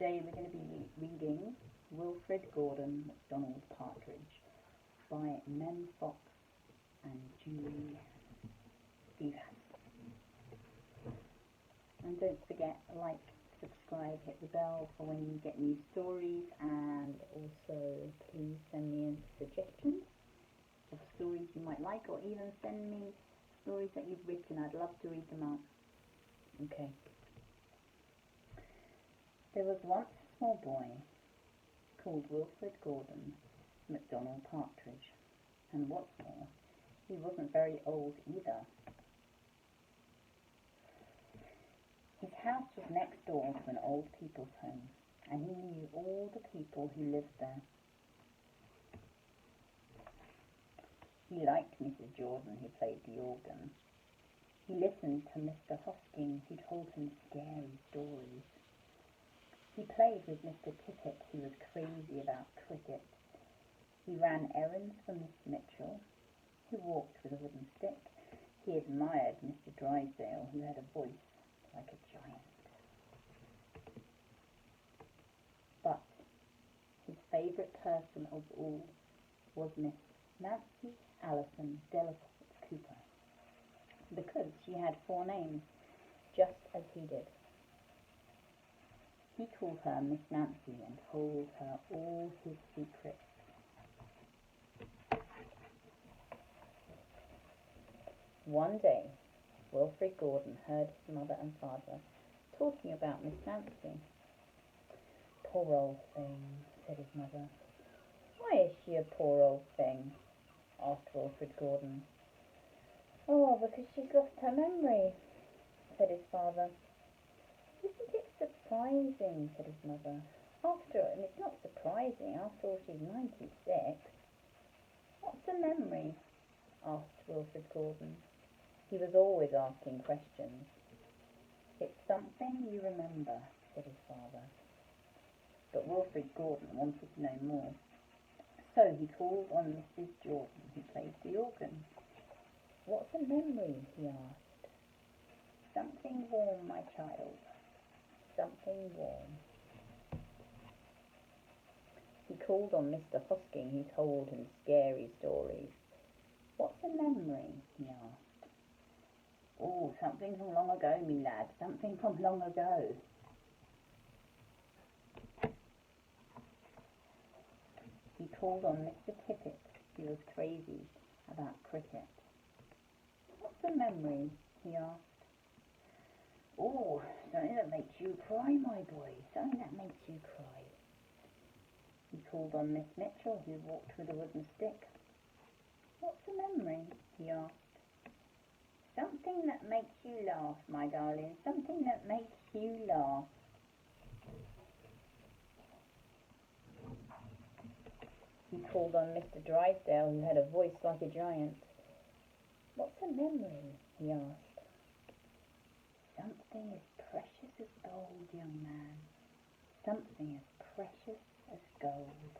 Today we're going to be reading Wilfrid Gordon McDonald Partridge by Mem Fox and Julie Vivas. And don't forget, like, subscribe, hit the bell for when you get new stories, and also please send me in suggestions of stories you might like, or even send me stories that you've written. I'd love to read them out. Okay. There was once a small boy called Wilfrid Gordon McDonald Partridge, and what's more, he wasn't very old either. His house was next door to an old people's home, and he knew all the people who lived there. He liked Mrs. Jordan, who played the organ. He listened to Mr. Hosking, who told him scary stories. He played with Mr. Tippet, who was crazy about cricket. He ran errands for Miss Mitchell, who walked with a wooden stick. He admired Mr. Drysdale, who had a voice like a giant. But his favourite person of all was Miss Nancy Allison Delaporte Cooper, because she had 4 names, just as he did. He called her Miss Nancy and told her all his secrets. One day, Wilfrid Gordon heard his mother and father talking about Miss Nancy. "Poor old thing," said his mother. "Why is she a poor old thing?" asked Wilfrid Gordon. "Oh, because she's lost her memory," said his father. "Isn't it surprising?" said his mother. And it's not surprising, after all she's 96. "What's a memory?" asked Wilfrid Gordon. He was always asking questions. "It's something you remember," said his father. But Wilfrid Gordon wanted to know more. So he called on Mrs. Jordan, who played the organ. "What's a memory?" he asked. "Something warm, my child. Something warm." He called on Mr. Hosking, who told him scary stories. "What's a memory?" he asked. "Oh, something from long ago, me lad, something from long ago." He called on Mr. Tippet, who was crazy about cricket. "What's a memory?" he asked. "Oh, something that makes you cry, my boy, something that makes you cry." He called on Miss Mitchell, who walked with a wooden stick. "What's a memory?" he asked. "Something that makes you laugh, my darling, something that makes you laugh." He called on Mr. Drysdale, who had a voice like a giant. "What's a memory?" he asked. "Something as precious as gold, young man, something as precious as gold."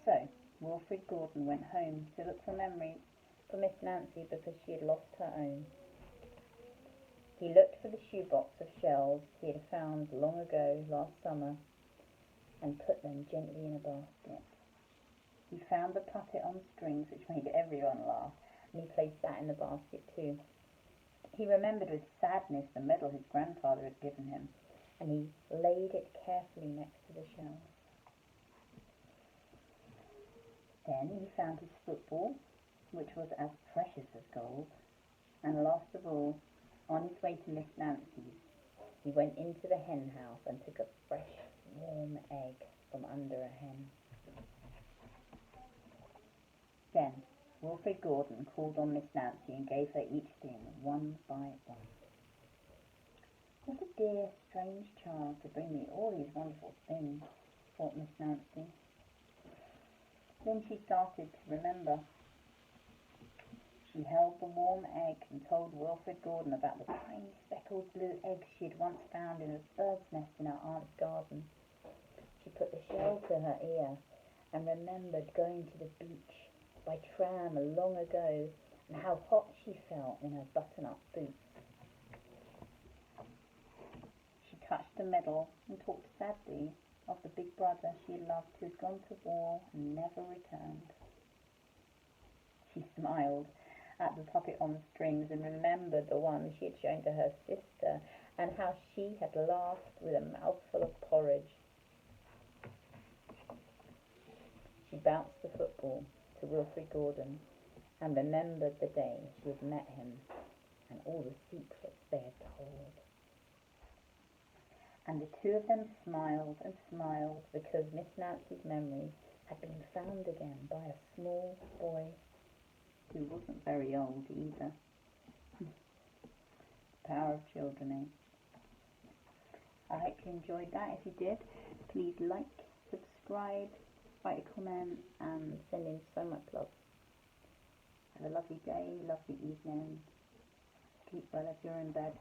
So Wilfrid Gordon went home to look for memories for Miss Nancy, because she had lost her own. He looked for the shoebox of shells he had found long ago last summer, and put them gently in a basket. He found the puppet on strings, which made everyone laugh, and he placed that in the basket too. He remembered with sadness the medal his grandfather had given him, and he laid it carefully next to the shells. Then he found his football, which was as precious as gold, and last of all, on his way to Miss Nancy's, he went into the hen house and took a fresh, warm egg from under a hen. Then Wilfrid Gordon called on Miss Nancy and gave her each thing, one by one. "What a dear, strange child to bring me all these wonderful things," thought Miss Nancy. Then she started to remember. She held the warm egg and told Wilfrid Gordon about the tiny speckled blue eggs she had once found in a bird's nest in her aunt's garden. She put the shell to her ear and remembered going to the beach by tram long ago, and how hot she felt in her button-up boots. a medal and talked sadly of the big brother she loved who had gone to war and never returned. She smiled at the puppet on strings and remembered the one she had shown to her sister and how she had laughed with a mouthful of porridge. She bounced the football to Wilfrid Gordon and remembered the day she had met him and all the secrets they had told. And the two of them smiled and smiled because Miss Nancy's memory had been found again by a small boy who wasn't very old either. The power of children, eh? I hope you enjoyed that. If you did, please like, subscribe, write a comment and send in so much love. Have a lovely day, lovely evening. Sleep well if you're in bed.